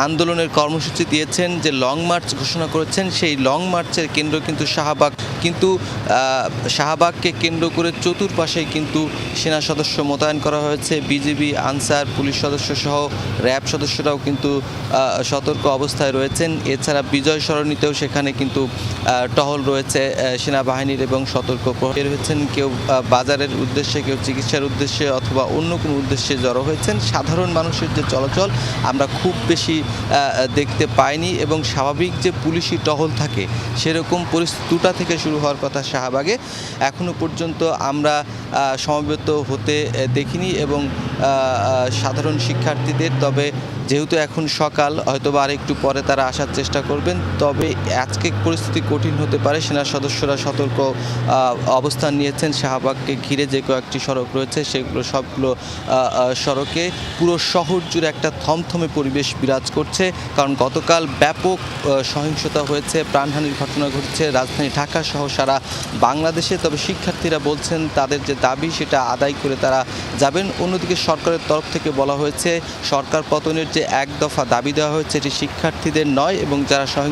আন্দোলনের কর্মসূচি দিয়েছেন, যে লং মার্চ ঘোষণা করেছেন, সেই লং মার্চের কেন্দ্র কিন্তু শাহবাগ। কিন্তু শাহবাগকে কেন্দ্র করে চতুর্পাশেই কিন্তু সেনা সদস্য মোতায়েন করা হয়েছে। বিজিবি, আনসার, পুলিশ সদস্য সহ র্যাব সদস্যরাও কিন্তু সতর্ক অবস্থায় রয়েছেন। এছাড়া বিজয় সরণিতেও সেখানে কিন্তু টহল রয়েছে সেনাবাহিনীর এবং সতর্ক প্রহরী হয়েছেন। কেউ বাজারের উদ্দেশ্যে, কেউ চিকিৎসার উদ্দেশ্যে অথবা অন্য কোনো উদ্দেশ্যে জড়ো হয়েছেন। সাধারণ মানুষের যে চলাচল আমরা খুব বেশি দেখতে পাইনি, এবং স্বাভাবিক যে পুলিশি টহল থাকে সেরকম পরিস্থিতি 2টা থেকে শুরু হওয়ার কথা শাহবাগে, এখনও পর্যন্ত আমরা সমবেত হতে দেখিনি এবং সাধারণ শিক্ষার্থীদের। তবে যেহেতু এখন সকাল, হয়তোবা আর একটু পরে তারা আসার চেষ্টা করবেন। তবে আজকে পরিস্থিতি কঠিন হতে পারে। সেনা সদস্যরা সতর্ক অবস্থান নিয়েছেন। শাহবাগকে ঘিরে যে কয়েকটি সড়ক রয়েছে সেগুলো সবগুলো সড়কে পুরো শহর জুড়ে একটা থমথমে পরিবেশ বিরাজ করছে, কারণ গতকাল ব্যাপক সহিংসতা হয়েছে, প্রাণহানির ঘটনা ঘটছে রাজধানী ঢাকা সহ সারা বাংলাদেশে। তবে শিক্ষার্থীরা বলছেন তাদের যে দাবি সেটা আদায় করে তারা যাবেন। অন্যদিকে সরকারের তরফ থেকে বলা হয়েছে সরকার পতনের যে এক দফা দাবি দেওয়া হয়েছে এটি শিক্ষার্থীদের নয়, এবং যারা সহিংস